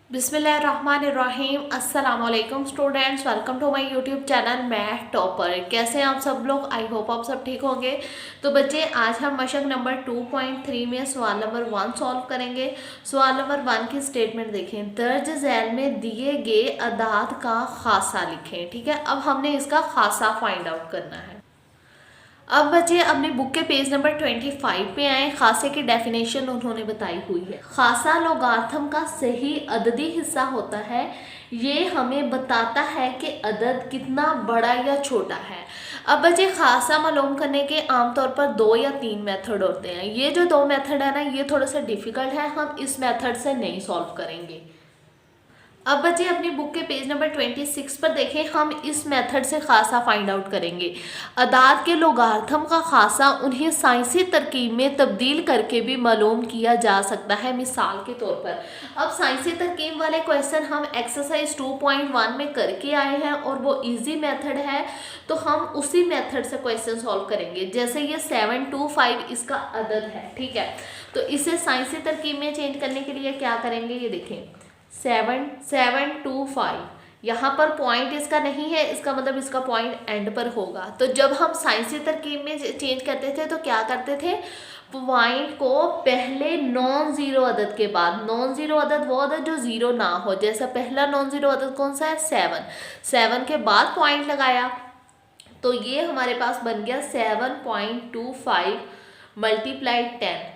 बिस्मिल्लाहिर्रहमानिर्रहीम। अस्सलाम वालेकुम students, welcome to my YouTube channel Math Topper. कैसे हैं आप सब लोग? आई होप आप सब ठीक होंगे। तो बच्चे, आज हम मशक नंबर 2.3 में सवाल नंबर 1 सॉल्व करेंगे। सवाल नंबर 1 की स्टेटमेंट देखें। दर्ज झैल में दिए गए अदाद का खासा लिखें। ठीक है, अब हमने इसका खासा फाइंड आउट करना है। अब बच्चे अपनी बुक के पेज नंबर 25 पे आए। खासे की डेफिनेशन उन्होंने बताई हुई है। खासा लोगार्थम का सही अददी हिस्सा होता है। ये हमें बताता है कि अदद कितना बड़ा या छोटा है। अब बच्चे, खासा मालूम करने के आमतौर पर 2 या 3 मेथड होते हैं। ये जो 2 मेथड है ना, ये थोड़ा सा डिफिकल्ट है, हम इस मेथड से नहीं सॉल्व करेंगे। अब बच्चे अपनी बुक के पेज नंबर 26 पर देखें। हम इस मेथड से खासा फाइंड आउट करेंगे। अदाद के लोगार्थम का खासा उन्हें साइंसी तरकीब में तब्दील करके भी मालूम किया जा सकता है। मिसाल के तौर पर, अब साइंसी तरकीब वाले क्वेश्चन हम एक्सरसाइज 2.1 में करके आए हैं और वो इजी मेथड है, तो हम उसी मेथड से क्वेश्चन सॉल्व करेंगे। जैसे ये 725 इसका अदद है, ठीक है, तो इसे साइंसी तरकीब में चेंज करने के लिए क्या करेंगे, ये देखें 7725। यहाँ पर पॉइंट इसका नहीं है, इसका मतलब इसका पॉइंट एंड पर होगा। तो जब हम साइंसी तरकीब में चेंज करते थे तो क्या करते थे, पॉइंट को पहले नॉन जीरो अदद के बाद, नॉन जीरो अदद वो अदद जो जीरो ना हो, जैसा पहला नॉन जीरो अदद कौन सा है, 7 के बाद पॉइंट लगाया, तो ये हमारे पास बन गया 7.25 मल्टीप्लाइड 10।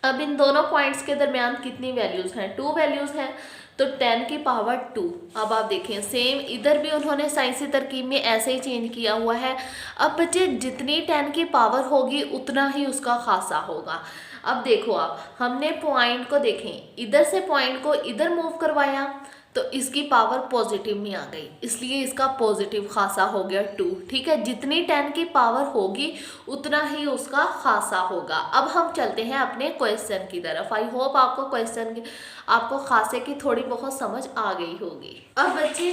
अब इन दोनों पॉइंट्स के दरमियान कितनी वैल्यूज हैं, 2 वैल्यूज हैं, तो 10 की पावर 2। अब आप देखें, सेम इधर भी उन्होंने साइंसी तरकीब में ऐसे ही चेंज किया हुआ है। अब बच्चे, जितनी 10 की पावर होगी उतना ही उसका खासा होगा। अब देखो आप, हमने पॉइंट को देखें, इधर से पॉइंट को इधर मूव करवाया तो इसकी पावर पॉजिटिव में आ गई, इसलिए इसका पॉजिटिव खासा हो गया 2। ठीक है, जितनी 10 की पावर होगी उतना ही उसका खासा होगा। अब हम चलते हैं अपने क्वेश्चन की तरफ। आई होप आपको खासे की थोड़ी बहुत समझ आ गई होगी। अब बच्चे,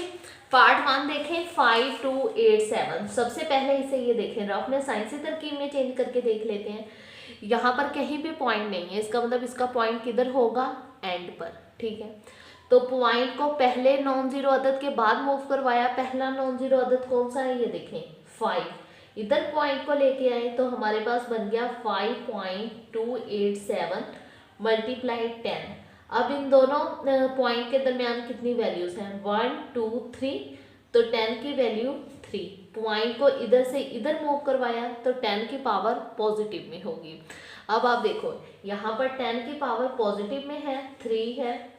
पार्ट 1 देखें, 5287। सबसे पहले इसे ये देखें, रफ में साइंसी तरकीब में चेंज करके देख लेते हैं। यहाँ पर कहीं भी पॉइंट नहीं है, इसका मतलब इसका पॉइंट किधर होगा, एंड पर। ठीक है, तो पॉइंट को पहले नॉन जीरो अदद के बाद मूव करवाया। पहला नॉन जीरो अदद कौन सा है, ये देखें 5। इधर पॉइंट को लेके आए तो हमारे पास बन गया 5.287 मल्टीप्लाइड 10। अब इन दोनों पॉइंट के दरमियान कितनी वैल्यूज हैं, 1 2 3, तो 10 की वैल्यू 3। पॉइंट को इधर से इधर मूव करवाया तो 10 की पावर पॉजिटिव में होगी। अब आप देखो, यहाँ पर 10 की पावर पॉजिटिव में है, 3 है।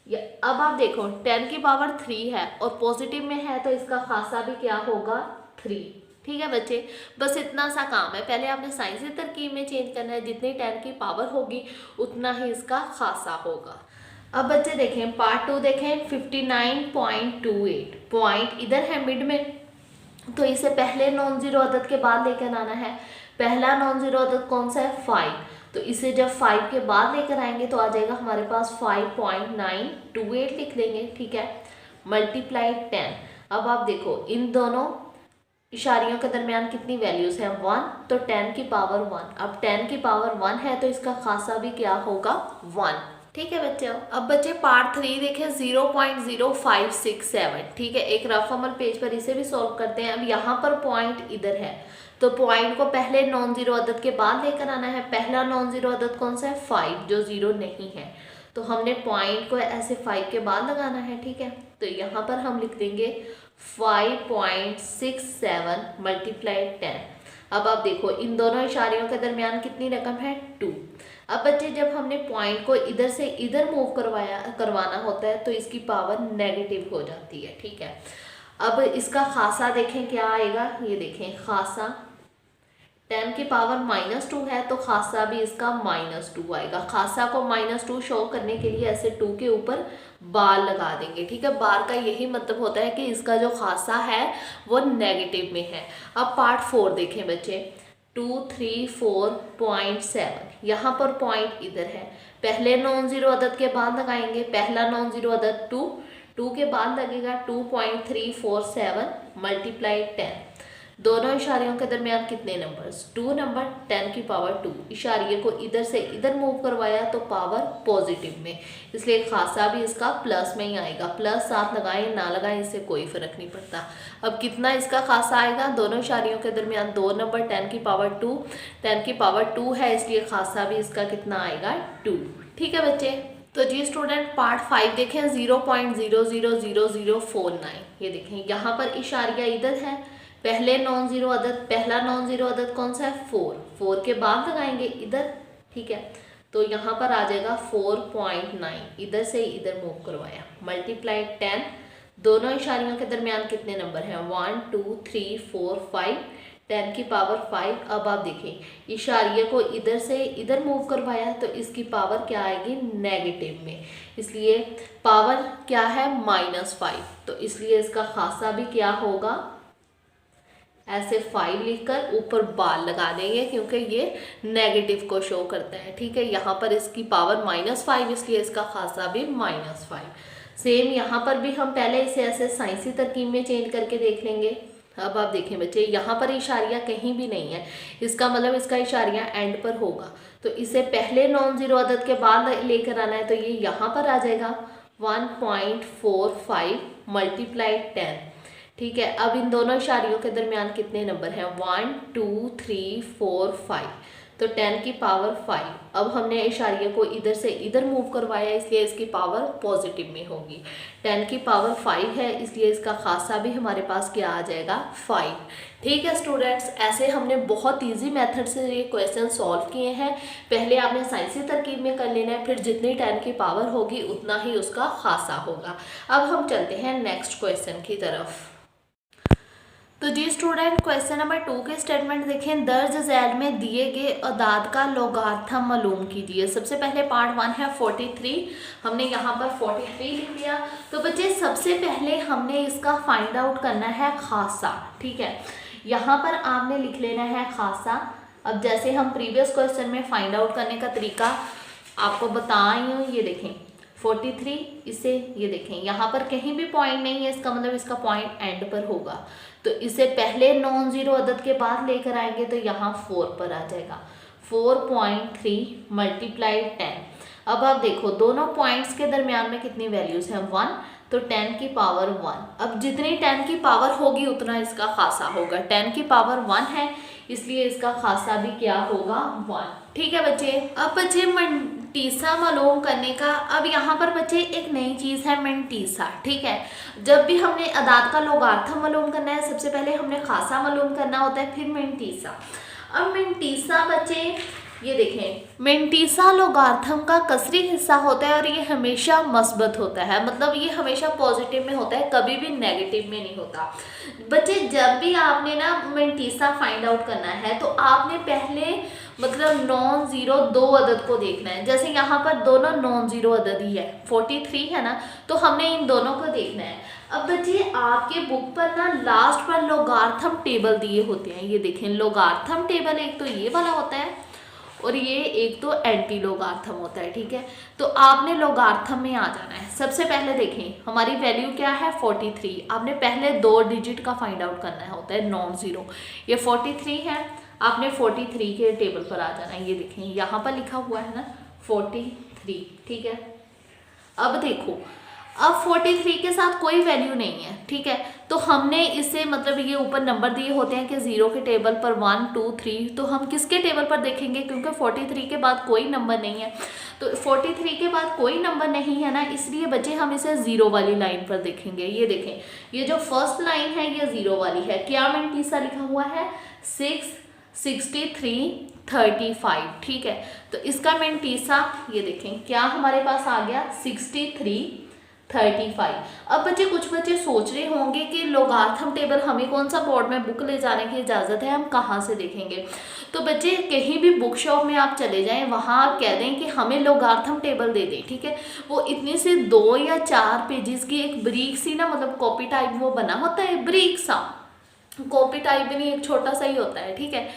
अब आप देखो, 10 की पावर 3 है और पॉजिटिव में है, तो इसका खासा भी क्या होगा, 3। ठीक है बच्चे, बस इतना सा काम है। पहले आपने साइंसी तरकीब में चेंज करना है, जितनी 10 की पावर होगी उतना ही इसका खासा होगा। अब बच्चे देखें, पार्ट 2 देखें, 59.28। पॉइंट इधर है मिड में, तो इसे पहले नॉन जीरो अदद के बाद लेकर आना है। पहला नॉन जीरो अदद कौन सा है, 5, तो इसे जब 5 के बाद लेकर आएंगे तो आ जाएगा हमारे पास 5.928 लिख देंगे। ठीक है, मल्टीप्लाइड 10। अब आप देखो, इन दोनों इशारियों के दरमियान कितनी वैल्यूज हैं, 1, तो 10 की पावर 1। अब 10 की पावर 1 है तो इसका खासा भी क्या होगा, 1। ठीक है बच्चों। अब बच्चे पार्ट 3 देखें, 0.0567। ठीक है, एक रफ अमल पेज पर इसे भी सॉल्व करते हैं। अब यहाँ पर पॉइंट इधर है, तो पॉइंट को पहले नॉन जीरो अदद के बाद लेकर आना है। पहला नॉन जीरो अदद कौन सा है, 5, जो जीरो नहीं है, तो हमने पॉइंट को ऐसे 5 के बाद लगाना है। ठीक है, तो यहाँ पर हम लिख देंगे 5.67 मल्टीप्लाइड 10। अब आप देखो, इन दोनों इशारियों के दरमियान कितनी रकम है, 2। अब बच्चे, जब हमने पॉइंट को इधर से इधर मूव करवाना होता है तो इसकी पावर नेगेटिव हो जाती है। ठीक है, अब इसका खासा देखें क्या आएगा, ये देखें खासा 10 की पावर -2 है, तो खासा भी इसका -2 आएगा। खासा को -2 शो करने के लिए ऐसे 2 के ऊपर बार लगा देंगे। ठीक है, बार का यही मतलब होता है कि इसका जो खासा है वो नेगेटिव में है। अब पार्ट 4 देखें बच्चे, 234.7। यहाँ पर पॉइंट इधर है, पहले नॉन जीरो अदद के बाद लगाएंगे। पहला नॉन जीरो अदद 2 के बाद लगेगा 2.347 मल्टीप्लाइड 10। दोनों इशारियों के दरमियान कितने नंबर्स, 2 नंबर, 10 की पावर 2। इशारिये को इधर से इधर मूव करवाया तो पावर पॉजिटिव में, इसलिए खासा भी इसका प्लस में ही आएगा। प्लस साथ लगाएं ना लगाएं इससे कोई फर्क नहीं पड़ता। अब कितना इसका खासा आएगा, दोनों इशारियों के दरमियान 2 नंबर, 10 की पावर 2, 10 की पावर 2 है इसलिए खासा भी इसका कितना आएगा 2। ठीक है बच्चे। तो जी स्टूडेंट पार्ट 5 देखें 0.000049। ये देखें यहाँ पर इशारिया इधर है, पहले नॉन जीरो अदद, पहला नॉन जीरो अदद कौन सा है 4, 4 के बाद लगाएंगे इधर। ठीक है, तो यहाँ पर आ जाएगा 4.9, इधर से इधर मूव करवाया, मल्टीप्लाई 10। दोनों इशारियों के दरमियान कितने नंबर हैं 1 2 3 4 5, 10 की पावर 5। अब आप देखें इशारिये को इधर से इधर मूव करवाया तो इसकी पावर क्या आएगी नेगेटिव में, इसलिए पावर क्या है -5, तो इसलिए इसका खासा भी क्या होगा, ऐसे 5 लिखकर ऊपर बार लगा देंगे क्योंकि ये नेगेटिव को शो करता है। ठीक है, यहाँ पर इसकी पावर -5 इसलिए इसका खासा भी -5। सेम यहाँ पर भी हम पहले इसे ऐसे साइंसी तरकीब में चेंज करके देख लेंगे। अब आप देखें बच्चे यहाँ पर इशारिया कहीं भी नहीं है, इसका मतलब इसका इशारिया एंड पर होगा, तो इसे पहले नॉन जीरो अदद के बाद लेकर आना है, तो ये यहाँ पर आ जाएगा 1.45 मल्टीप्लाई 10। ठीक है, अब इन दोनों इशारियों के दरमियान कितने नंबर हैं 1 2 3 4 5, तो 10 की पावर 5। अब हमने इशारिये को इधर से इधर मूव करवाया इसलिए इसकी पावर पॉजिटिव में होगी, 10 की पावर 5 है इसलिए इसका खासा भी हमारे पास क्या आ जाएगा 5। ठीक है स्टूडेंट्स, ऐसे हमने बहुत इजी मेथड से ये क्वेश्चन सॉल्व किए हैं। पहले आपने साइंसी तरकीब में कर लेना है, फिर जितनी 10 की पावर होगी उतना ही उसका खासा होगा। अब हम चलते हैं नेक्स्ट क्वेश्चन की तरफ। तो जी स्टूडेंट क्वेश्चन नंबर 2 के स्टेटमेंट देखें, दर्ज झैल में दिए गए अदाद का लोगार्थम मालूम कीजिए। सबसे पहले पार्ट 1 है 43, हमने यहाँ पर 43 लिख लिया। तो बच्चे सबसे पहले हमने इसका फाइंड आउट करना है खासा। ठीक है, यहाँ पर आपने लिख लेना है खासा। अब जैसे हम प्रीवियस क्वेश्चन में फाइंड आउट करने का तरीका आपको बताई हूँ, ये देखें 43, इसे ये देखें यहाँ पर कहीं भी पॉइंट नहीं है, इसका मतलब इसका पॉइंट एंड पर होगा, तो इसे पहले नॉन जीरो अदद के बाद लेकर आएंगे तो यहाँ 4 पर आ जाएगा, 4.3 मल्टीप्लाई 10। अब आप देखो दोनों पॉइंट्स के दरमियान में कितनी वैल्यूज हैं 1, तो 10 की पावर 1। अब जितनी 10 की पावर होगी उतना इसका खासा होगा, 10 की पावर 1 है इसलिए इसका खासा भी क्या होगा 1। ठीक है बच्चे। अब बच्चे मंटीसा मालूम करने का, अब यहाँ पर बच्चे एक नई चीज़ है मंटीसा। ठीक है, जब भी हमने अदाद का लोगार्थम मालूम करना है सबसे पहले हमने खासा मालूम करना होता है, फिर मंटीसा। अब मंटीसा बच्चे ये देखें, मंटीसा लोगार्थम का कसरी हिस्सा होता है और ये हमेशा मस्बत होता है, मतलब ये हमेशा पॉजिटिव में होता है, कभी भी नेगेटिव में नहीं होता। बच्चे जब भी आपने ना मंटीसा फाइंड आउट करना है तो आपने पहले मतलब नॉन जीरो दो अदद को देखना है। जैसे यहाँ पर दोनों नॉन जीरो अदद ही है, 43 है ना, तो हमने इन दोनों को देखना है। अब बच्चे आपके बुक पर ना लास्ट पर लोगार्थम टेबल दिए होते हैं, ये देखें लोगार्थम टेबल एक तो ये वाला होता है और ये एक तो एंटी लोगार्थम होता है। ठीक है, तो आपने लोगार्थम में आ जाना है। सबसे पहले देखें हमारी वैल्यू क्या है 43, आपने पहले 2 डिजिट का फाइंड आउट करना होता है नॉन जीरो, ये 43 है, आपने 43 के टेबल पर आ जाना है। ये देखें यहाँ पर लिखा हुआ है ना 43। ठीक है, अब देखो अब 43 के साथ कोई वैल्यू नहीं है। ठीक है, तो हमने इसे मतलब ये ऊपर नंबर दिए होते हैं कि 0 के टेबल पर 1 2 3, तो हम किसके टेबल पर देखेंगे, क्योंकि 43 के बाद कोई नंबर नहीं है, तो 43 के बाद कोई नंबर नहीं है ना, इसलिए बच्चे हम इसे 0 वाली लाइन पर देखेंगे। ये देखें ये जो फर्स्ट लाइन है ये 0 वाली है, क्या मंटीसा लिखा हुआ है 6 63 35। ठीक है, तो इसका मंटीसा ये देखें क्या हमारे पास आ गया 63 35। अब बच्चे कुछ बच्चे सोच रहे होंगे कि लोगार्थम टेबल हमें कौन सा बोर्ड में बुक ले जाने की इजाज़त है, हम कहाँ से देखेंगे। तो बच्चे कहीं भी बुक शॉप में आप चले जाएं, वहाँ आप कह दें कि हमें लोगार्थम टेबल दे दें। ठीक है, वो इतनी सी 2 या 4 पेजेस की एक ब्रीक सी ना, मतलब कॉपी टाइप वो बना होता है, ब्रीक सा, कॉपी टाइप भी नहीं, एक छोटा सा ही होता है। ठीक है,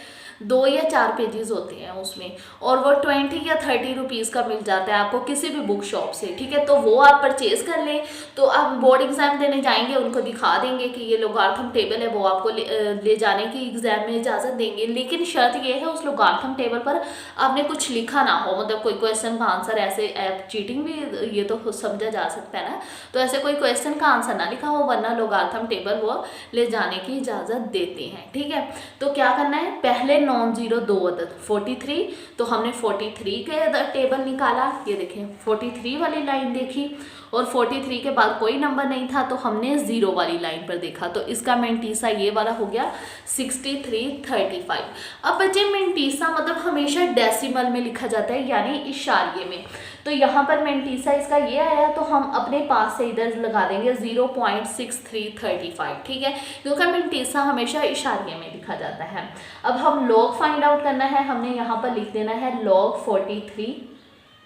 2 या 4 पेजेस होते हैं उसमें, और वो 20 या 30 रुपीज़ का मिल जाता है आपको किसी भी बुक शॉप से, ठीक है। तो वो आप परचेज़ कर लें, तो आप बोर्ड एग्ज़ाम देने जाएंगे उनको दिखा देंगे कि ये लोगार्थम टेबल है, वो आपको ले जाने की एग्ज़ाम में इजाज़त देंगे। लेकिन शर्त ये है उस लोगार्थम टेबल पर आपने कुछ लिखा ना हो, मतलब कोई क्वेश्चन का आंसर ऐसे चीटिंग भी ये तो समझा जा सकता है ना, तो ऐसे कोई क्वेश्चन का आंसर ना लिखा हो, वरना लोगार्थम टेबल वो ले जाने की इजाज़त देते हैं, ठीक है। तो क्या करना है, पहले नॉन ज़ीरो 2 अदद 43, तो हमने 43 के टेबल निकाला, ये देखें 43 वाली लाइन देखी, और 43 के बाद कोई नंबर नहीं था तो हमने 0 वाली लाइन पर देखा, तो इसका मेंटीसा ये वाला हो गया 6335। अब बच्चे मेंटीसा मतलब हमेशा डेसिमल में लिखा जाता है, यानी इशारिये में, तो यहाँ पर मेंटीसा इसका ये आया, तो हम अपने पास से इधर लगा देंगे 0.6335, ठीक है, क्योंकि मेंटीसा हमेशा इशारिये में लिखा जाता है। अब हम लॉग फाइंड आउट करना है, हमने यहाँ पर लिख देना है लॉग 43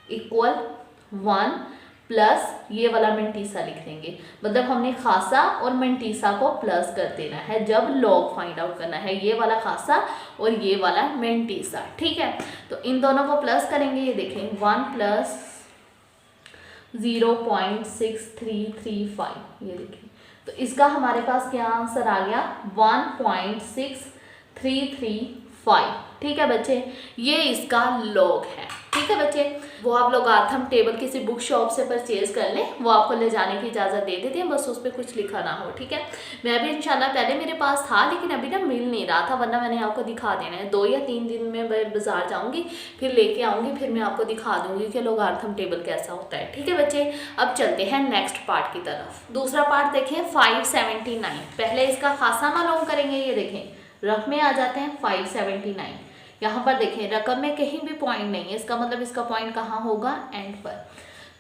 इक्वल 1 प्लस ये वाला मेंटीसा लिख देंगे, मतलब हमने खासा और मेंटीसा को प्लस कर देना है जब लॉग फाइंड आउट करना है, ये वाला खासा और ये वाला मेंटीसा, ठीक है। तो इन दोनों को प्लस करेंगे, ये देखें 1 प्लस 0.6335, ये देखें, तो इसका हमारे पास क्या आंसर आ गया 1.6335, ठीक है बच्चे, ये इसका लॉग है, ठीक है बच्चे। वो आप लोगार्थम टेबल किसी बुक शॉप से परचेज कर लें, वो आपको ले जाने की इजाज़त दे देते हैं, बस उस पर कुछ लिखा ना हो, ठीक है। मैं भी इंशाल्लाह पहले मेरे पास था, लेकिन अभी ना मिल नहीं रहा था, वरना मैंने आपको दिखा देना है। 2 या 3 दिन में मैं बाज़ार जाऊँगी, फिर लेके आऊँगी, फिर मैं आपको दिखा दूँगी कि लोगार्थम टेबल कैसा होता है, ठीक है बच्चे। अब चलते हैं नेक्स्ट पार्ट की तरफ। दूसरा पार्ट देखें 579, पहले इसका खासा मालूम करेंगे, ये देखें रफ में आ जाते हैं 579, यहाँ पर देखें रकम में कहीं भी पॉइंट नहीं है, इसका मतलब इसका पॉइंट कहाँ होगा, एंड पर।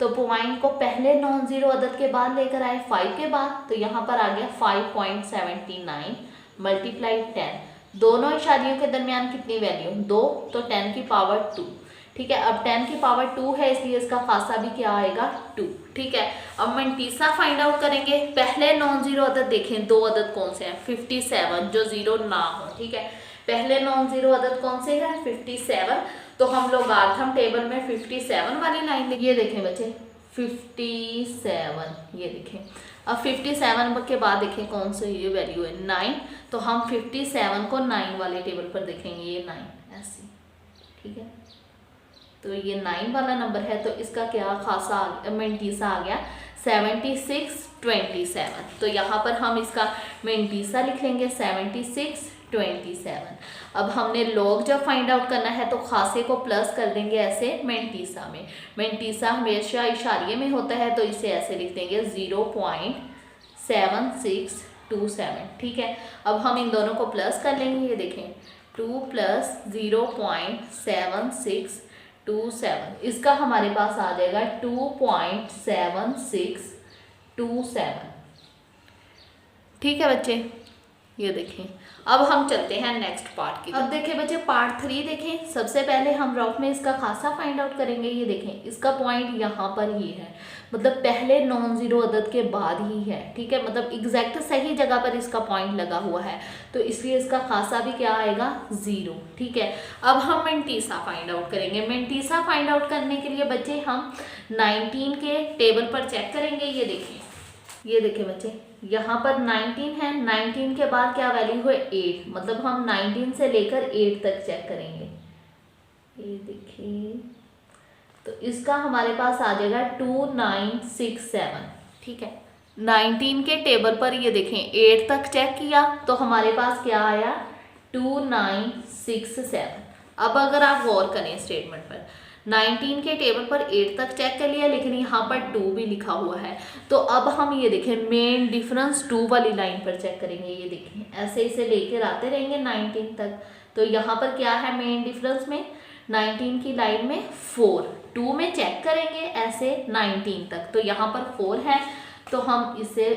तो पॉइंट को पहले नॉन ज़ीरो अदद के बाद लेकर आए 5 के बाद, तो यहाँ पर आ गया 5.79 मल्टीप्लाई 10, दोनों इशारियों के दरमियान कितनी वैल्यू 2, तो 10 की पावर 2, ठीक है। अब 10 की पावर 2 है, इसलिए इसका खासा भी क्या आएगा 2, ठीक है। अब मेंटीसा फाइंड आउट करेंगे, पहले नॉन ज़ीरो अदद देखें, 2 अदद कौन से हैं 57, जो ज़ीरो ना हो, ठीक है। पहले नॉन ज़ीरो अदद कौन से हैं 57, तो हम लोगार्थम टेबल में 57 वाली लाइन ये देखें बच्चे 57, ये देखें। अब 57 के बाद देखें कौन सा ये वैल्यू है 9, तो हम 57 को 9 वाले टेबल पर देखेंगे, ये 9 ऐसे, ठीक है। तो ये 9 वाला नंबर है, तो इसका क्या खासा मेंटीसा आ गया 7627, तो यहाँ पर हम इसका मेंटीसा लिख लेंगे 7627। अब हमने लॉग जब फाइंड आउट करना है तो खासे को प्लस कर देंगे ऐसे मेंटीसा में, मेंटीसा हमेशा इशारिये में होता है, तो इसे ऐसे लिख देंगे 0.7627, ठीक है। अब हम इन दोनोटू कर लेंगे, ये देखें 2 प्लस 0.7627, इसका हमारे पास आ जाएगा 2.7627, ठीक है बच्चे। ये देखें, अब हम चलते हैं नेक्स्ट पार्ट की। अब देखें बच्चे पार्ट 3 देखें, सबसे पहले हम रफ में इसका खासा फाइंड आउट करेंगे, ये देखें इसका पॉइंट यहाँ पर ही है, मतलब पहले नॉन ज़ीरो अदद के बाद ही है, ठीक है, मतलब एग्जैक्ट सही जगह पर इसका पॉइंट लगा हुआ है, तो इसलिए इसका खासा भी क्या आएगा 0, ठीक है। अब हम मेंटीसा फाइंड आउट करेंगे, मेंटीसा फाइंड आउट करने के लिए बच्चे हम 19 के टेबल पर चेक करेंगे, ये देखें बच्चे यहाँ पर 19 है, 19 के बाद क्या वैल्यू है 8, मतलब हम 19 से लेकर 8 तक चेक करेंगे, ये देखिए, तो इसका हमारे पास आ जाएगा 2967, ठीक है। 19 के टेबल पर ये देखें 8 तक चेक किया, तो हमारे पास क्या आया 2967। अब अगर आप गौर करें स्टेटमेंट पर, 19 के टेबल पर 8 तक चेक कर लिया, लेकिन यहाँ पर 2 भी लिखा हुआ है, तो अब हम ये देखें मेन डिफरेंस 2 वाली लाइन पर चेक करेंगे, ये देखें ऐसे इसे लेकर आते रहेंगे 19 तक, तो यहाँ पर क्या है मेन डिफरेंस में 19 की लाइन में 4, 2 में चेक करेंगे ऐसे 19 तक, तो यहाँ पर 4 है, तो हम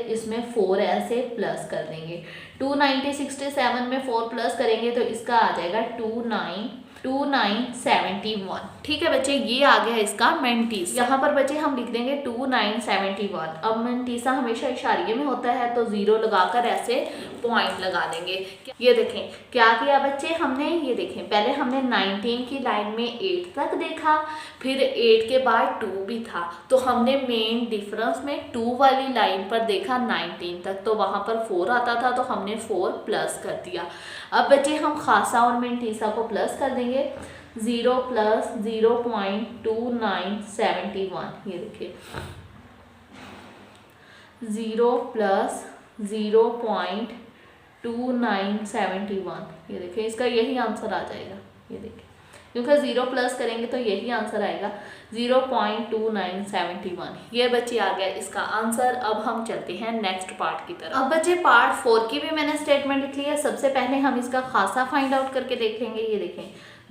इसमें 4 ऐसे प्लस कर देंगे, 2967 में 4 प्लस करेंगे तो इसका आ जाएगा 29 2971। ठीक है बच्चे, ये आ गया इसका मेंटीसा। यहाँ पर बच्चे हम लिख देंगे 2971। अब मेंटीसा हमेशा इशारिये में होता है तो 0 लगाकर ऐसे पॉइंट लगा देंगे। ये देखें क्या किया बच्चे हमने, ये देखें पहले हमने 19 की लाइन में 8 तक देखा, फिर 8 के बाद 2 भी था, तो हमने मेन डिफरेंस में 2 वाली लाइन पर देखा 19 तक, तो वहाँ पर 4 आता था तो हमने 4 प्लस कर दिया। अब बच्चे हम खासा और मेंटीसा को प्लस कर देंगे, 0 प्लस 0.2971। ये देखिए 0 प्लस 0.2971। ये देखिए इसका यही आंसर आ जाएगा। ये देखिए क्योंकि 0 प्लस करेंगे तो यही आंसर आएगा 0.2971। ये बच्चे आ गया इसका आंसर। अब हम चलते हैं नेक्स्ट पार्ट की तरफ। अब बच्चे पार्ट 4 की भी मैंने स्टेटमेंट लिख ली है। सबसे पहले हम इसका खासा फाइंड आउट करके देखेंगे। ये देखें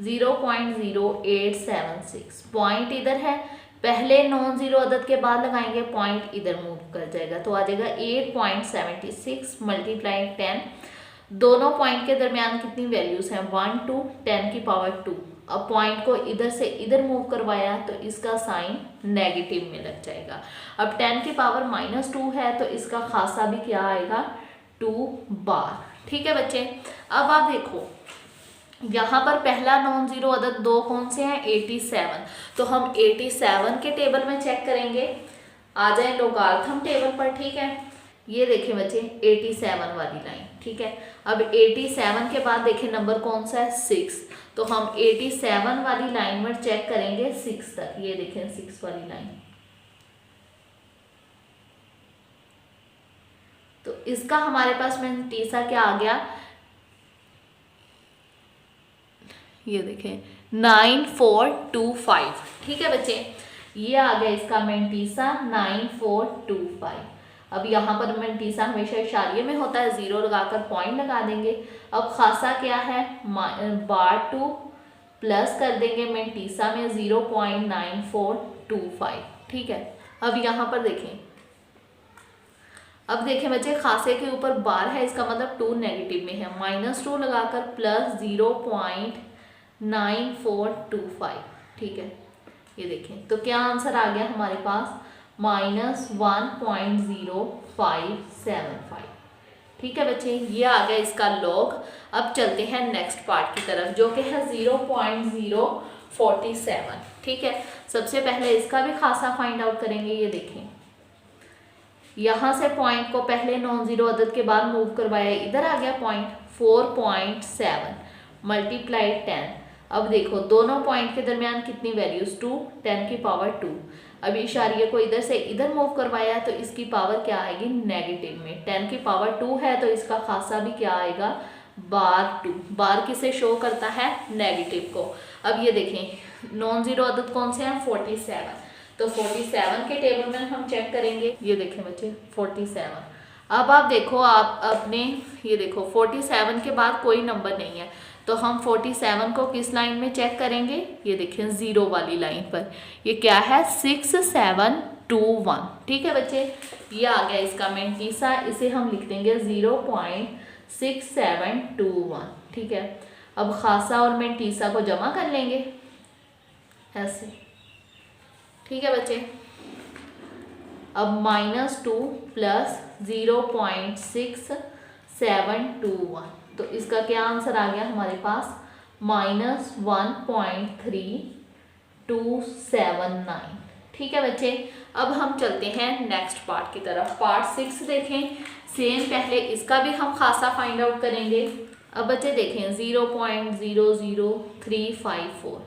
0.0876 पॉइंट इधर है, पहले नॉन जीरो अदद के बाद लगाएंगे पॉइंट इधर मूव कर जाएगा तो आ जाएगा 8.76 मल्टीप्लाई 10। दोनों पॉइंट के दरमियान कितनी वैल्यूज हैं 1 2 10 की पावर 2। अब पॉइंट को इधर से इधर मूव करवाया तो इसका साइन नेगेटिव में लग जाएगा। अब 10 की पावर -2 है तो इसका खासा भी क्या आएगा 2 बार। ठीक है बच्चे, अब आप देखो यहाँ पर पहला नॉन जीरो अदद दो कौन से हैं 87, तो हम 87 के टेबल में चेक करेंगे। आ जाए लोगारिथम टेबल पर। ठीक है, ये देखें बच्चे 87 वाली लाइन। ठीक है, अब 87 के बाद देखें नंबर कौन सा है 6, तो हम 87 वाली लाइन में चेक करेंगे 6 तक। ये देखें 6 वाली लाइन, तो इसका हमारे पास में तीसरा क्या आ गया, ये देखें 9425। ठीक है बच्चे, ये आ गया इसका मेंटीसा 9425। अब यहाँ पर मेंटीसा हमेशा इशारिये में होता है, 0 लगाकर पॉइंट लगा देंगे। अब खासा क्या है बार 2 प्लस कर देंगे मेंटीसा में 0.9425। ठीक है, अब यहाँ पर देखें, अब देखें बच्चे खासे के ऊपर बार है, इसका मतलब 2 नेगेटिव में है, -2 लगाकर प्लस 0.9425। ठीक है, ये देखें तो क्या आंसर आ गया हमारे पास -1.0575। ठीक है बच्चे, ये आ गया इसका लॉग। अब चलते हैं नेक्स्ट पार्ट की तरफ जो कि है 0.047। ठीक है, सबसे पहले इसका भी खासा फाइंड आउट करेंगे। ये देखें यहाँ से पॉइंट को पहले नॉन जीरो अदद के बाद मूव करवाया, इधर आ गया पॉइंट 4.7 मल्टीप्लाई 10। अब देखो दोनों पॉइंट के दरमियान कितनी वैल्यूज 2 10 की पावर 2। अब इशारिये को इधर से इधर मूव करवाया तो इसकी पावर क्या आएगी नेगेटिव में, 10 की पावर 2 है तो इसका खासा भी क्या आएगा बार 2। बार किसे शो करता है नेगेटिव को। अब ये देखें नॉन जीरो अदद कौन से हैं 47, तो 47 के टेबल में हम चेक करेंगे। ये देखें बच्चे 47। अब आप देखो आप अपने ये देखो 47 के बाद कोई नंबर नहीं है तो हम 47 को किस लाइन में चेक करेंगे, ये देखें 0 वाली लाइन पर। ये क्या है 6721। ठीक है बच्चे, ये आ गया इसका मेंटीसा, इसे हम लिख देंगे 0.6721। ठीक है, अब खासा और मेंटीसा को जमा कर लेंगे ऐसे। ठीक है बच्चे, अब -2 प्लस 0.6721, तो इसका क्या आंसर आ गया हमारे पास -1.3279। ठीक है बच्चे, अब हम चलते हैं नेक्स्ट पार्ट की तरफ। पार्ट 6 देखें, सेम पहले इसका भी हम खासा फाइंड आउट करेंगे। अब बच्चे देखें 0.00354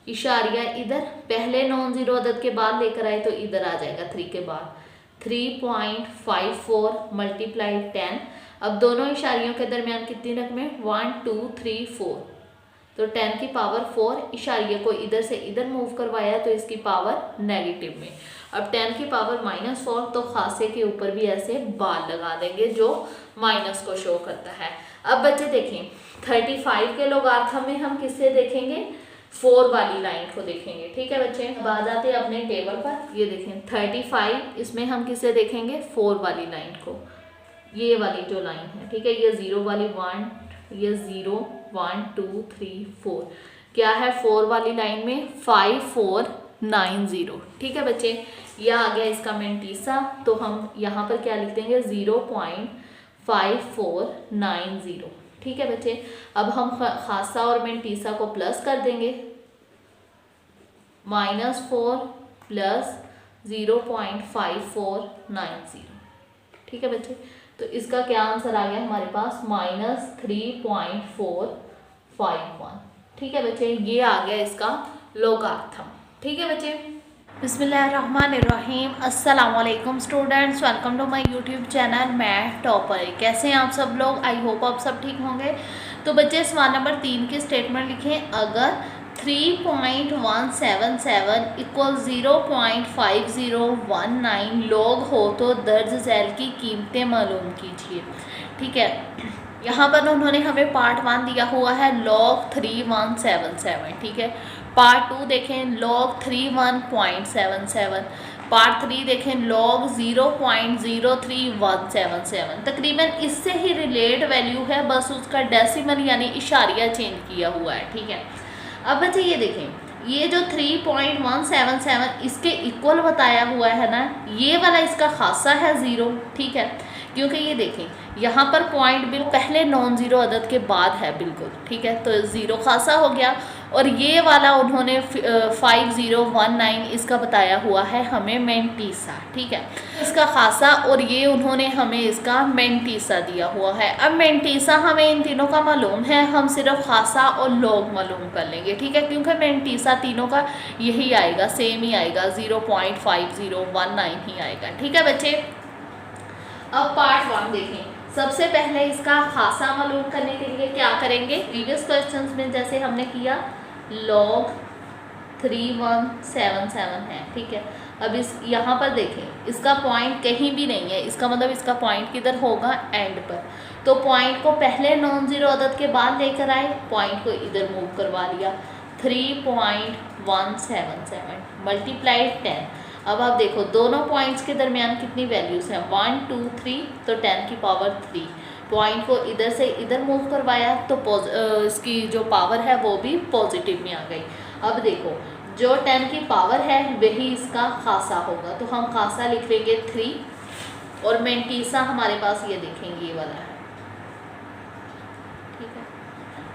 इशारिया इधर, पहले नॉन जीरो अदद के बाद लेकर आए तो इधर आ जाएगा 3 के बाद 3.54 मल्टीप्लाई 10। अब दोनों इशारियों के दरमियान कितनी रकमें 1 2 3 4, तो 10 की पावर 4 इशारिये को इधर से इधर मूव करवाया तो इसकी पावर नेगेटिव में। अब 10 की पावर -4 तो खासे के ऊपर भी ऐसे बार लगा देंगे जो माइनस को शो करता है। अब बच्चे देखें 35 के लोगारिथम में हम किससे देखेंगे 4 वाली लाइन को देखेंगे। ठीक है बच्चे, अब आ जाते हैं अपने टेबल पर। ये देखें 35, इसमें हम किसे देखेंगे 4 वाली लाइन को, ये वाली जो लाइन है। ठीक है, ये 0 वाली 1, ये 0 1 2 3 4, क्या है 4 वाली लाइन में 5490। ठीक है बच्चे, यह आ गया इसका मेंटीसा। तो हम यहाँ पर क्या लिख देंगे 0.5490। ठीक है बच्चे, अब हम खासा और मेंटीसा को प्लस कर देंगे, -4 प्लस 0.5490। ठीक है बच्चे, तो इसका क्या आंसर आ गया हमारे पास -3.451। ठीक है बच्चे, ये आ गया इसका लोगार्थम। ठीक है बच्चे, बिस्मिल्लाहिर्रहमानिर्रहीम। अस्सलाम वालेकुम students, welcome to my YouTube channel मैं टॉपर। कैसे हैं आप सब लोग? आई होप आप सब ठीक होंगे। तो बच्चे सवाल नंबर 3 की स्टेटमेंट लिखें। अगर 3.177 इक्वल 0.5019 लॉग हो तो दर्ज झैल की कीमतें मालूम कीजिए। ठीक है, यहाँ पर उन्होंने हमें पार्ट 1 दिया हुआ है log 3177। ठीक है, पार्ट 2 देखें log 31.77, पार्ट 3 देखें log 0.03177। तकरीबन इससे ही रिलेट वैल्यू है, बस उसका डेसिमल यानी इशारिया चेंज किया हुआ है। ठीक है, अब बच्चे ये देखें, ये जो 3.177 इसके इक्वल बताया हुआ है ना, ये वाला इसका खासा है 0। ठीक है, क्योंकि ये देखें यहाँ पर पॉइंट बिल्कुल पहले नॉन ज़ीरो अदद के बाद है बिल्कुल। ठीक है, तो 0 खासा हो गया। और ये वाला उन्होंने 5019 इसका बताया हुआ है हमें मेंटीसा। ठीक है, इसका खासा, और ये उन्होंने हमें इसका मेंटीसा दिया हुआ है। अब मेंटीसा हमें इन तीनों का मालूम है, हम सिर्फ खासा और लॉग मालूम कर लेंगे। ठीक है, क्योंकि मेंटीसा तीनों का यही आएगा, सेम ही आएगा, 0.5019 ही आएगा। ठीक है बच्चे, अब पार्ट 1 देखें। सबसे पहले इसका खासा मालूम करने के लिए क्या करेंगे, प्रीवियस क्वेश्चंस में जैसे हमने किया log 3177 है। ठीक है, अब इस यहाँ पर देखें इसका पॉइंट कहीं भी नहीं है, इसका मतलब इसका पॉइंट किधर होगा, एंड पर। तो पॉइंट को पहले नॉन ज़ीरो अदद के बाद लेकर आए, पॉइंट को इधर मूव करवा लिया, 3.177 मल्टीप्लाइड 10। अब आप देखो दोनों पॉइंट्स के दरमियान कितनी वैल्यूज़ हैं, 1 2 3, तो 10 की पावर 3। पॉइंट को इधर से इधर मूव करवाया तो इसकी जो पावर है वो भी पॉजिटिव में आ गई। अब देखो जो 10 की पावर है वही इसका खासा होगा, तो हम खासा लिख लेंगे 3, और मेंटीसा हमारे पास ये देखेंगे ये वाला है। ठीक है,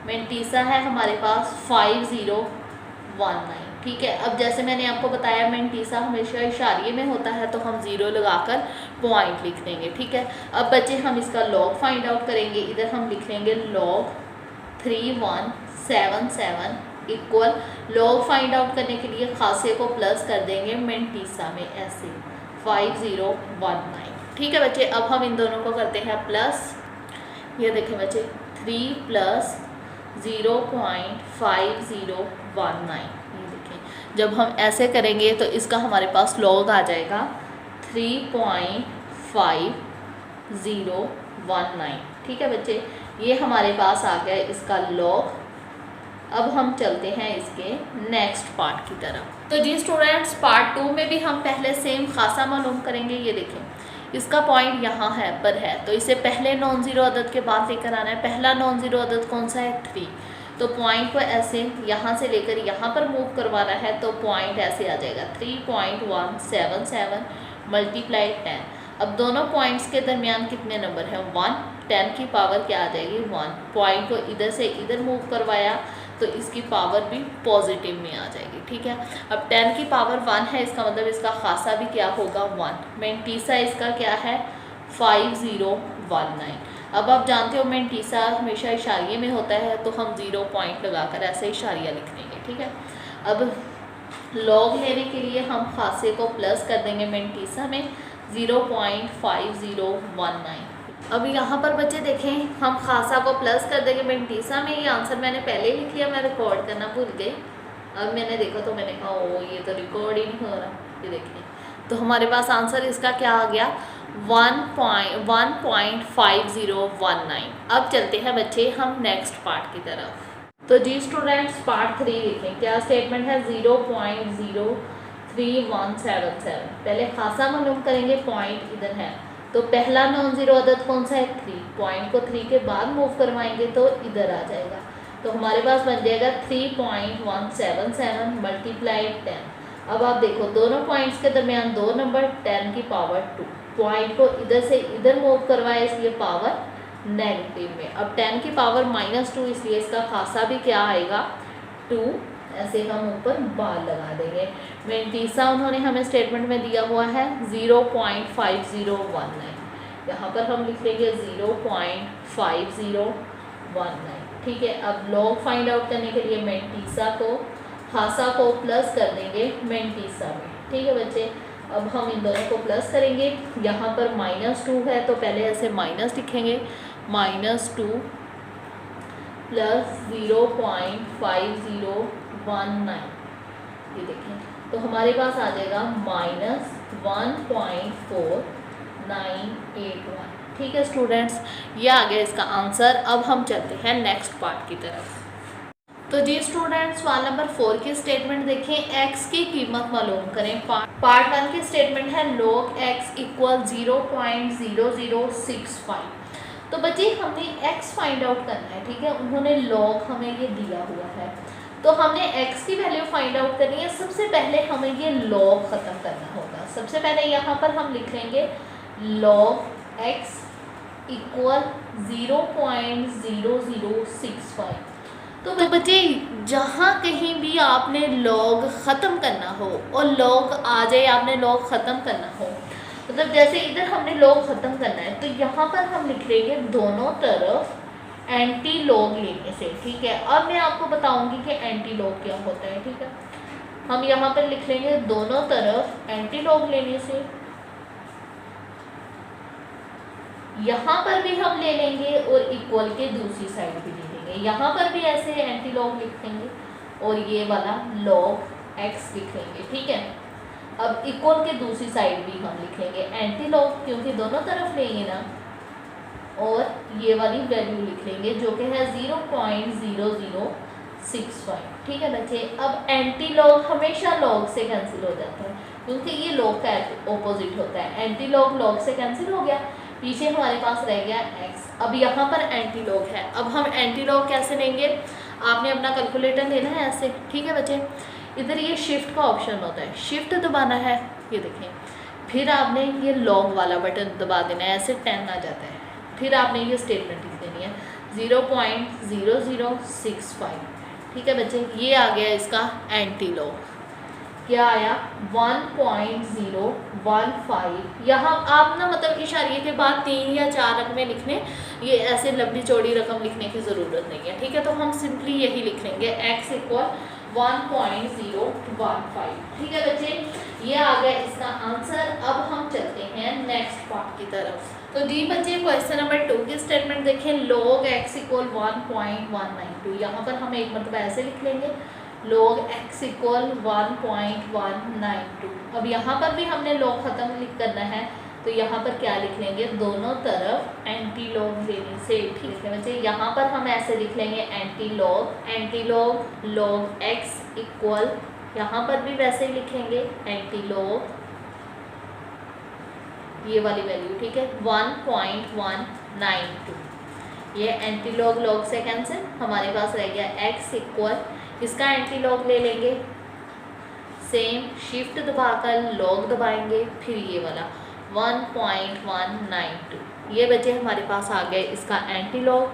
मेंटीसा है हमारे पास 5019। ठीक है, अब जैसे मैंने आपको बताया मेंटीसा हमेशा इशारिये में होता है, तो हम 0 लगाकर पॉइंट लिख देंगे। ठीक है, अब बच्चे हम इसका लॉग फाइंड आउट करेंगे। इधर हम लिख लेंगे log 3177 equal, log find out करने के लिए खासे को प्लस कर देंगे मेंटीसा में, ऐसे 5019। ठीक है बच्चे, अब हम इन दोनों को करते हैं प्लस। ये देखें बच्चे 3 प्लस 0.5019, जब हम ऐसे करेंगे तो इसका हमारे पास लॉग आ जाएगा 3.5019। ठीक है बच्चे, ये हमारे पास आ गया इसका लॉग। अब हम चलते हैं इसके नेक्स्ट पार्ट की तरफ। तो जी स्टूडेंट्स, पार्ट 2 में भी हम पहले सेम खासा मालूम करेंगे। ये देखें इसका पॉइंट यहाँ है पर है, तो इसे पहले नॉन ज़ीरो अदद के बाद लेकर आना है। पहला नॉन ज़ीरो अदद कौन सा है, 3। तो पॉइंट को ऐसे यहाँ से लेकर यहाँ पर मूव करवाना है, तो पॉइंट ऐसे आ जाएगा 3.177 मल्टीप्लाइड 10। अब दोनों पॉइंट्स के दरमियान कितने नंबर हैं, 1। 10 की पावर क्या आ जाएगी, 1। पॉइंट को इधर से इधर मूव करवाया तो इसकी पावर भी पॉजिटिव में आ जाएगी। ठीक है, अब 10 की पावर 1 है, इसका मतलब इसका खासा भी क्या होगा, 1। मेंटीसा इसका क्या है, 5019। अब आप जानते हो मेंटीसा हमेशा इशारिये में होता है, तो हम 0 पॉइंट लगाकर ऐसे इशारिया लिख देंगे। ठीक है, अब लॉग लेने के लिए हम खासे को प्लस कर देंगे मेंटीसा में, 0.5019। अब यहाँ पर बच्चे देखें हम खासा को प्लस कर देंगे मेंटीसा में। ये आंसर मैंने पहले ही लिख लिया, मैं रिकॉर्ड करना भूल गई। अब मैंने देखा तो मैंने कहा ओ ये तो रिकॉर्ड ही नहीं हो रहा। ये देखें तो हमारे पास आंसर इसका क्या आ गया, 1.5019। अब चलते हैं बच्चे हम नेक्स्ट पार्ट की तरफ। तो जी स्टूडेंट्स, पार्ट 3 देखें क्या स्टेटमेंट है, 0.03177। पहले खासा मालूम करेंगे, पॉइंट इधर है, तो पहला नॉन ज़ीरो अदद कौन सा है, 3। पॉइंट को 3 के बाद मूव करवाएंगे तो इधर आ जाएगा। तो हमारे पास बन जाएगा 3.177 मल्टीप्लाइड 10। अब आप देखो दोनों पॉइंट्स के दरमियान 2 नंबर, 10 की पावर 2, पॉइंट को इधर से इधर मूव करवाए इसलिए पावर नेगेटिव में। अब 10 की पावर -2 इसलिए इसका खासा भी क्या आएगा 2, ऐसे हम ऊपर बार लगा देंगे। मेंटीसा उन्होंने हमें स्टेटमेंट में दिया हुआ है 0.5019, यहाँ पर हम लिख लेंगे 0.5019। ठीक है, अब लॉग फाइंड आउट करने के लिए मेंटीसा को हासा को प्लस कर देंगे मेंटीसा में। ठीक है बच्चे, अब हम इन दोनों को प्लस करेंगे। यहाँ पर -2 है तो पहले ऐसे माइनस लिखेंगे, -2 प्लस 0.5019, ये देखें तो हमारे पास आ जाएगा -1.4981। ठीक है स्टूडेंट्स, ये आ गया इसका आंसर। अब हम चलते हैं नेक्स्ट पार्ट की तरफ। तो जी स्टूडेंट्स, सवाल नंबर 4 की स्टेटमेंट देखें, x की कीमत मालूम करें। पार्ट 1 की स्टेटमेंट है log x इक्वल 0.0065। तो बच्चे हमने x फाइंड आउट करना है। ठीक है, उन्होंने log हमें ये दिया हुआ है तो हमने x की वैल्यू फाइंड आउट करनी है। सबसे पहले हमें ये log ख़त्म करना होगा। सबसे पहले यहाँ पर हम लिख लेंगे log x इक्वल 0.0065। तो बच्चे जहाँ कहीं भी आपने log ख़त्म करना हो और log आ जाए, आपने log ख़त्म करना हो, मतलब जैसे इधर हमने log ख़त्म करना है तो यहाँ पर हम लिख लेंगे दोनों तरफ एंटी लॉग लेने से। ठीक है, अब मैं आपको बताऊंगी कि एंटी लॉग क्या होता है। ठीक है, हम यहाँ पर लिख लेंगे दोनों तरफ एंटी लॉग लेने से। यहाँ पर भी हम ले लेंगे और इक्वल के दूसरी साइड भी ले लेंगे। यहाँ पर भी ऐसे एंटी लॉग लिख लेंगे और ये वाला log x लिख लेंगे। ठीक है, अब इक्वल के दूसरी साइड भी हम लिख लेंगे एंटी लॉग, क्योंकि दोनों तरफ लेंगे ना, और ये वाली वैल्यू लिख लेंगे जो कि है 0.0065। ठीक है बच्चे, अब एंटी लॉग हमेशा log से कैंसिल हो जाता है क्योंकि ये log का ऑपोजिट होता है। एंटी लॉग log से कैंसिल हो गया, पीछे हमारे पास रह गया x। अब यहाँ पर एंटी लॉग है, अब हम एंटी लॉग कैसे लेंगे, आपने अपना कैलकुलेटर लेना है ऐसे। ठीक है बच्चे, इधर ये शिफ्ट का ऑप्शन होता है, शिफ्ट दबाना है, ये देखें, फिर आपने ये log वाला बटन दबा देना है, ऐसे 10 आ जाता है, फिर आपने ये स्टेटमेंट लिख देनी है 0.0065। ठीक है बच्चे, ये आ गया इसका एंटी लॉग, क्या आया 1.015। यहाँ आप ना मतलब इशारे के बाद 3 या 4 रकमें लिखने, ये ऐसे लंबी चौड़ी रकम लिखने की ज़रूरत नहीं है। ठीक है, तो हम सिंपली यही लिख लेंगे x इक्वल 1.015। ठीक है बच्चे, ये आ गया इसका आंसर। अब हम चलते हैं नेक्स्ट पार्ट की तरफ। तो जी बच्चे, क्वेश्चन नंबर 2 की स्टेटमेंट देखें, log x इक्वल 1.192। यहाँ पर हम एक मतलब ऐसे लिख लेंगे log x इक्वल 1.192। अब यहाँ पर भी हमने log ख़त्म करना है तो यहाँ पर क्या लिख लेंगे, दोनों तरफ एंटी लॉग लेने से। ठीक है बच्चे, यहाँ पर हम ऐसे लिख लेंगे anti log log x equal, यहाँ पर भी वैसे ही लिखेंगे एंटी लॉग ये वाली वैल्यू। ठीक है, 1.192। ये एंटी लॉग से कैंसिल, हमारे पास रह गया x इक्वल, इसका एंटी लॉग ले लेंगे, सेम शिफ्ट दबाकर log दबाएंगे, फिर ये वाला 1.192। ये बच्चे हमारे पास आ गए इसका एंटी लॉग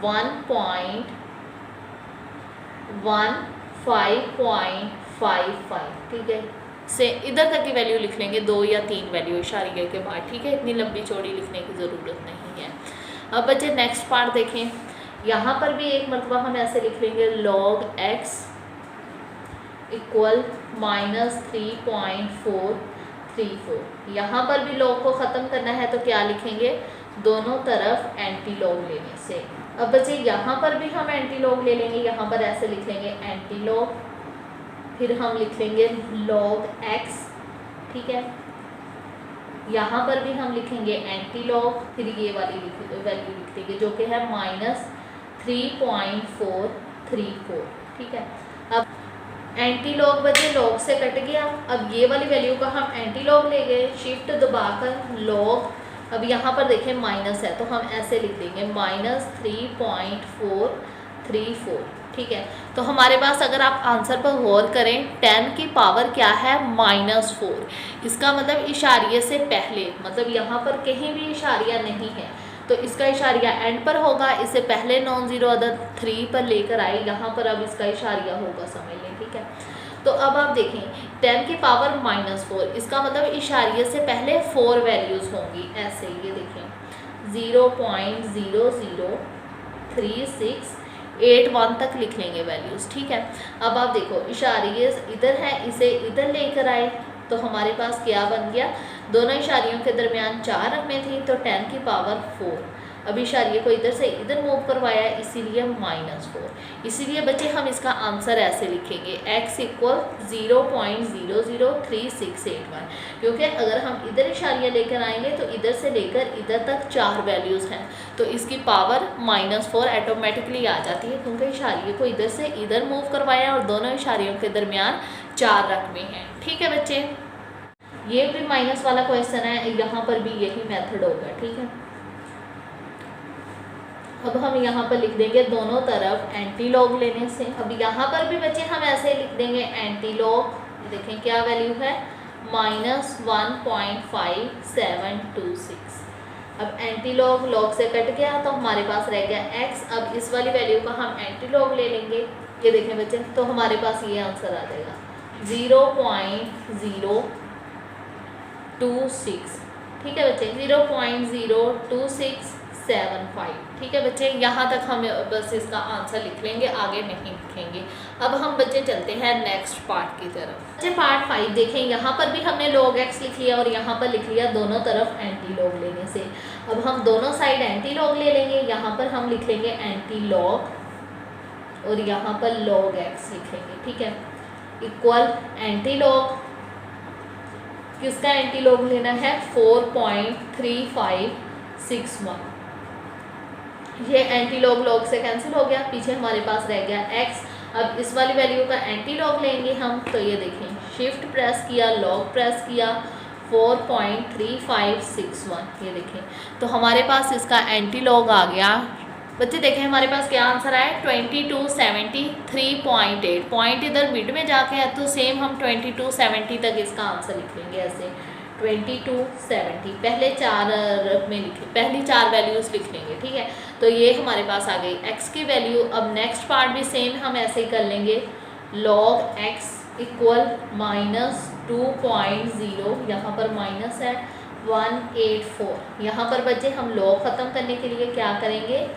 1.1555। ठीक है, से इधर तक की वैल्यू लिख लेंगे, 2 या 3 वैल्यू इशारे के बाद। ठीक है, इतनी लंबी चौड़ी लिखने की ज़रूरत नहीं है। अब बच्चे नेक्स्ट पार्ट देखें, यहाँ पर भी एक मरतबा हम ऐसे लिख लेंगे log x इक्वल -3.434। यहाँ पर भी log को ख़त्म करना है तो क्या लिखेंगे, दोनों तरफ एंटी लॉग लेने से। अब बच्चे यहाँ पर भी हम एंटी लॉग ले लेंगे, यहाँ पर ऐसे लिख लेंगे एंटी लॉग, फिर हम लिख लेंगे log x। ठीक है, यहाँ पर भी हम लिखेंगे एंटी लॉग, फिर ये वाली वैल्यू लिख देंगे जो कि है -3.434। ठीक है, अब एंटी लॉग बचे log से कट गया, अब ये वाली वैल्यू का हम एंटी लॉग ले गए, शिफ्ट दबाकर log, अब यहाँ पर देखें माइनस है तो हम ऐसे लिख देंगे -3.434 3 4। ठीक है, तो हमारे पास अगर आप आंसर पर गौर करें 10 की पावर क्या है -4। इसका मतलब इशारिये से पहले, मतलब यहाँ पर कहीं भी इशारिया नहीं है तो इसका इशारिया एंड पर होगा। इससे पहले नॉन ज़ीरो अदद 3 पर लेकर आए, यहाँ पर अब इसका इशारिया होगा, समझ लें। ठीक है, तो अब आप देखें 10 की पावर -4, इसका मतलब इशारिये से पहले 4 वैल्यूज़ होंगी। ऐसे ये देखें 0.003681 तक लिख लेंगे वैल्यूज़। ठीक है, अब आप देखो इशारिये इधर है, इसे इधर लेकर आए तो हमारे पास क्या बन गया, दोनों इशारियों के दरमियान 4 रकमें थी तो 10 की पावर 4। अब इशारिये को इधर से इधर मूव करवाया इसीलिए -4। इसीलिए बच्चे हम इसका आंसर ऐसे लिखेंगे x = 0.003681, क्योंकि अगर हम इधर इशारिया लेकर आएंगे तो इधर से लेकर इधर तक 4 वैल्यूज़ हैं तो इसकी पावर -4 ऑटोमेटिकली आ जाती है, क्योंकि इशारिये को इधर से इधर मूव करवाया और दोनों इशारियों के दरमियान 4 रकमें हैं। ठीक है बच्चे, ये भी माइनस वाला क्वेश्चन है, यहाँ पर भी यही मेथड होगा। ठीक है, अब हम यहाँ पर लिख देंगे दोनों तरफ एंटी लॉग लेने से। अब यहाँ पर भी बच्चे हम ऐसे लिख देंगे एंटी लॉग, देखें क्या वैल्यू है -1.5726। अब एंटी लॉग लॉग से कट गया तो हमारे पास रह गया x। अब इस वाली वैल्यू का हम एंटी लॉग ले लेंगे, ये देखें बच्चे, तो हमारे पास ये आंसर आ जाएगा 0.026। ठीक है बच्चे, 0.02675। ठीक है बच्चे, यहाँ तक हम बस इसका आंसर लिख लेंगे, आगे नहीं लिखेंगे। अब हम बच्चे चलते हैं नेक्स्ट पार्ट की तरफ। बच्चे पार्ट 5 देखें, यहाँ पर भी हमने log x लिख लिया और यहाँ पर लिख लिया दोनों तरफ एंटी लॉग लेने से। अब हम दोनों साइड एंटी लॉग ले लेंगे, यहाँ पर हम लिख लेंगे एंटी लॉग और यहाँ पर log x लिखेंगे। ठीक है, इक्वल एंटी लॉग, किसका एंटी लॉग लेना है 4.3561। ये एंटी लॉग लॉग से कैंसिल हो गया, पीछे हमारे पास रह गया x। अब इस वाली वैल्यू का एंटी लॉग लेंगे हम, तो ये देखें शिफ्ट प्रेस किया, लॉग प्रेस किया, 4.3561। ये देखें तो हमारे पास इसका एंटी लॉग आ गया। बच्चे देखें हमारे पास क्या आंसर आया 2273.8। पॉइंट इधर मिड में जाके है तो सेम हम 2270 तक इसका आंसर लिख लेंगे। ऐसे 2270 पहले 4 में लिखे, पहली 4 वैल्यूज़ लिख लेंगे। ठीक है, तो ये हमारे पास आ गई x की वैल्यू। अब नेक्स्ट पार्ट भी सेम हम ऐसे ही कर लेंगे, log x इक्वल -2.0, यहाँ पर माइनस है 184। यहाँ पर बच्चे हम log ख़त्म करने के लिए क्या करेंगे,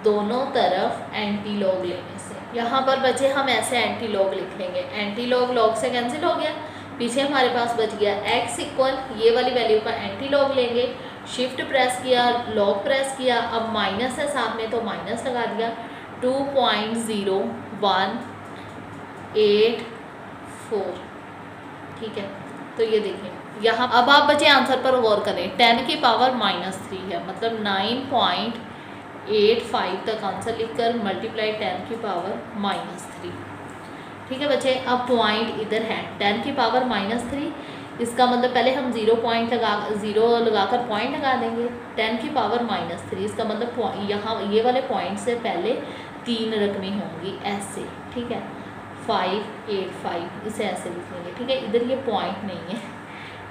दोनों तरफ एंटी लॉग लेने से। यहाँ पर बच्चे हम ऐसे एंटी लॉग लिख लेंगे, एंटी लॉग लॉग से कैंसिल हो गया, पीछे हमारे पास बच गया x इक्वल, ये वाली वैल्यू का एंटी लॉग लेंगे, शिफ्ट प्रेस किया, लॉग प्रेस किया, अब माइनस है साथ में तो माइनस लगा दिया, 2.0184। ठीक है, तो ये देखें यहाँ। अब आप बच्चे आंसर पर गौर करें, 10 की पावर -3 है, मतलब 9.85 तक आंसर लिखकर मल्टीप्लाई 10 की पावर -3। ठीक है बच्चे, अब पॉइंट इधर है 10 की पावर -3, इसका मतलब पहले हम 0 लगाकर पॉइंट लगा देंगे। 10 की पावर -3, इसका मतलब यहाँ ये वाले पॉइंट से पहले 3 रकमें होंगी ऐसे। ठीक है, 585 इसे ऐसे लिख लेंगे। ठीक है, इधर ये पॉइंट नहीं है।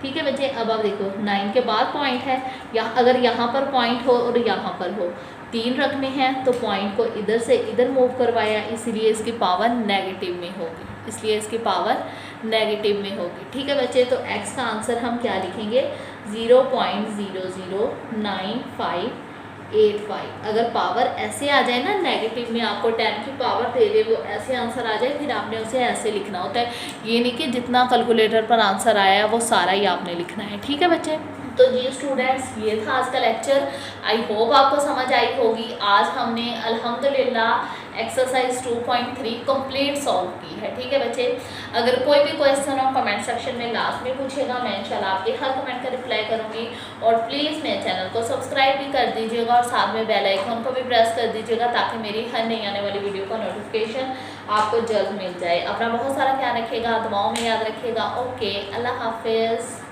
ठीक है बच्चे, अब आप देखो 9 के बाद पॉइंट है, या अगर यहाँ पर पॉइंट हो और यहाँ पर हो, 3 रकमें हैं तो पॉइंट को इधर से इधर मूव करवाया, इसलिए इसकी पावर नेगेटिव में होगी, इसलिए इसकी पावर नेगेटिव में होगी। ठीक है बच्चे, तो x का आंसर हम क्या लिखेंगे 0.009585। अगर पावर ऐसे आ जाए ना नेगेटिव में, आपको 10 की पावर दे दे, वो ऐसे आंसर आ जाए, फिर आपने उसे ऐसे लिखना होता है। ये नहीं कि जितना कैलकुलेटर पर आंसर आया है वो सारा ही आपने लिखना है। ठीक है बच्चे, तो जी स्टूडेंट्स, ये था आज का लेक्चर। आई होप आपको समझ आई होगी। आज हमने अल्हम्दुलिल्लाह एक्सरसाइज 2.3 कंप्लीट सॉल्व की है। ठीक है बच्चे, अगर कोई भी क्वेश्चन हो कमेंट सेक्शन में लास्ट में पूछेगा, मैं इंशाल्लाह आपके हर कमेंट का रिप्लाई करूँगी। और प्लीज़ मेरे चैनल को सब्सक्राइब भी कर दीजिएगा और साथ में बेल आइकन को भी प्रेस कर दीजिएगा, ताकि मेरी हर नई आने वाली वीडियो का नोटिफिकेशन आपको जल्द मिल जाए। अपना बहुत सारा ख्याल रखिएगा, दुआओं में याद रखिएगा। ओके, अल्लाह हाफिज़।